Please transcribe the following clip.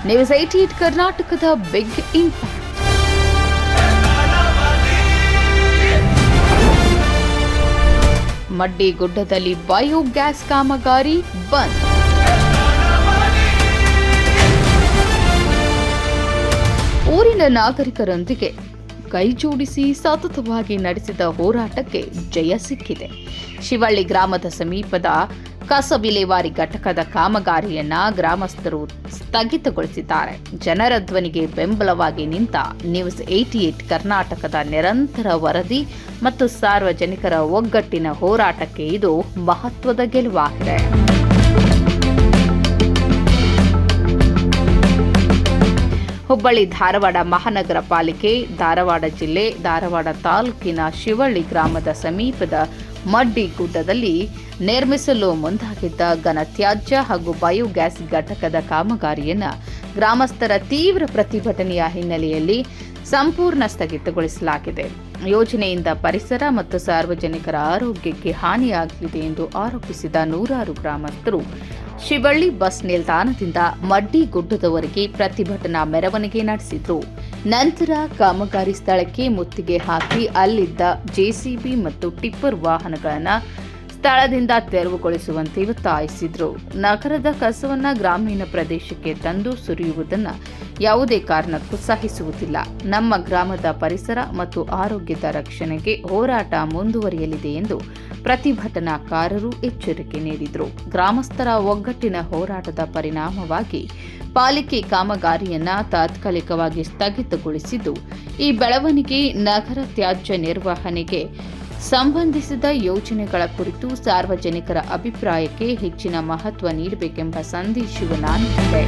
News 88 ಕರ್ನಾಟಕದ big impact. ಮಡ್ಡಿಗುಡ್ಡದಲ್ಲಿ biogas ಕಾಮಗಾರಿ ಬಂದ್. ಊರಿನ ನಾಗರಿಕರೊಂದಿಗೆ ಕೈಜೋಡಿಸಿ ಸತತವಾಗಿ ನಡೆಸಿದ ಹೋರಾಟಕ್ಕೆ ಜಯ ಸಿಕ್ಕಿದೆ. ಶಿವಳ್ಳಿ ಗ್ರಾಮದ ಸಮೀಪದ ಕಸ ವಿಲೇವಾರಿ ಘಟಕದ ಕಾಮಗಾರಿಯನ್ನ ಗ್ರಾಮಸ್ಥರು ಸ್ಥಗಿತಗೊಳಿಸಿದ್ದಾರೆ. ಜನರ ಧ್ವನಿಗೆ ಬೆಂಬಲವಾಗಿ ನಿಂತ ನ್ಯೂಸ್ 88 ಕರ್ನಾಟಕದ ನಿರಂತರ ವರದಿ ಮತ್ತು ಸಾರ್ವಜನಿಕರ ಒಗ್ಗಟ್ಟಿನ ಹೋರಾಟಕ್ಕೆ ಇದು ಮಹತ್ವದ ಗೆಲುವಾಗಿದೆ. ಹುಬ್ಬಳ್ಳಿ ಧಾರವಾಡ ಮಹಾನಗರ ಪಾಲಿಕೆ, ಧಾರವಾಡ ಜಿಲ್ಲೆ, ಧಾರವಾಡ ತಾಲೂಕಿನ ಶಿವಳ್ಳಿ ಗ್ರಾಮದ ಸಮೀಪದ ಮಡ್ಡಿಗುಡ್ಡದಲ್ಲಿ ನಿರ್ಮಿಸಲು ಮುಂದಾಗಿದ್ದ ಘನತ್ಯಾಜ್ಯ ಹಾಗೂ ಬಯೋಗ್ಯಾಸ್ ಘಟಕದ ಕಾಮಗಾರಿಯನ್ನು ಗ್ರಾಮಸ್ಥರ ತೀವ್ರ ಪ್ರತಿಭಟನೆಯ ಹಿನ್ನೆಲೆಯಲ್ಲಿ ಸಂಪೂರ್ಣ ಸ್ಥಗಿತಗೊಳಿಸಲಾಗಿದೆ. ಯೋಜನೆಯಿಂದ ಪರಿಸರ ಮತ್ತು ಸಾರ್ವಜನಿಕರ ಆರೋಗ್ಯಕ್ಕೆ ಹಾನಿಯಾಗಲಿದೆ ಎಂದು ಆರೋಪಿಸಿದ ನೂರಾರು ಗ್ರಾಮಸ್ಥರು ಶಿವಳ್ಳಿ ಬಸ್ ನಿಲ್ದಾಣದಿಂದ ಮಡ್ಡಿಗುಡ್ಡದವರೆಗೆ ಪ್ರತಿಭಟನಾ ಮೆರವಣಿಗೆ ನಡೆಸಿದರು. ನಂತರ ಕಾಮಗಾರಿ ಸ್ಥಳಕ್ಕೆ ಮುತ್ತಿಗೆ ಹಾಕಿ ಅಲ್ಲಿದ್ದ ಜೆಸಿಬಿ ಮತ್ತು ಟಿಪ್ಪರ್ ವಾಹನಗಳನ್ನು ಸ್ಥಳದಿಂದ ತೆರವುಗೊಳಿಸುವಂತೆ ಒತ್ತಾಯಿಸಿದರು. ನಗರದ ಕಸವನ್ನು ಗ್ರಾಮೀಣ ಪ್ರದೇಶಕ್ಕೆ ತಂದು ಸುರಿಯುವುದನ್ನು ಯಾವುದೇ ಕಾರಣಕ್ಕೂ ಸಹಿಸುವುದಿಲ್ಲ. ನಮ್ಮ ಗ್ರಾಮದ ಪರಿಸರ ಮತ್ತು ಆರೋಗ್ಯದ ರಕ್ಷಣೆಗೆ ಹೋರಾಟ ಮುಂದುವರಿಯಲಿದೆ ಎಂದು ಪ್ರತಿಭಟನಾಕಾರರು ಎಚ್ಚರಿಕೆ ನೀಡಿದರು. ಗ್ರಾಮಸ್ಥರ ಒಗ್ಗಟ್ಟಿನ ಹೋರಾಟದ ಪರಿಣಾಮವಾಗಿ ಪಾಲಿಕೆ ಕಾಮಗಾರಿಯನ್ನು ತಾತ್ಕಾಲಿಕವಾಗಿ ಸ್ಥಗಿತಗೊಳಿಸಿದ್ದು, ಈ ಬೆಳವಣಿಗೆ ನಗರ ತ್ಯಾಜ್ಯ ನಿರ್ವಹಣೆಗೆ ಸಂಬಂಧಿಸಿದ ಯೋಜನೆಗಳ ಕುರಿತು ಸಾರ್ವಜನಿಕರ ಅಭಿಪ್ರಾಯಕ್ಕೆ ಹೆಚ್ಚಿನ ಮಹತ್ವ ನೀಡಬೇಕೆಂಬ ಸಂದೇಶವನ್ನು ನೀಡಿದೆ.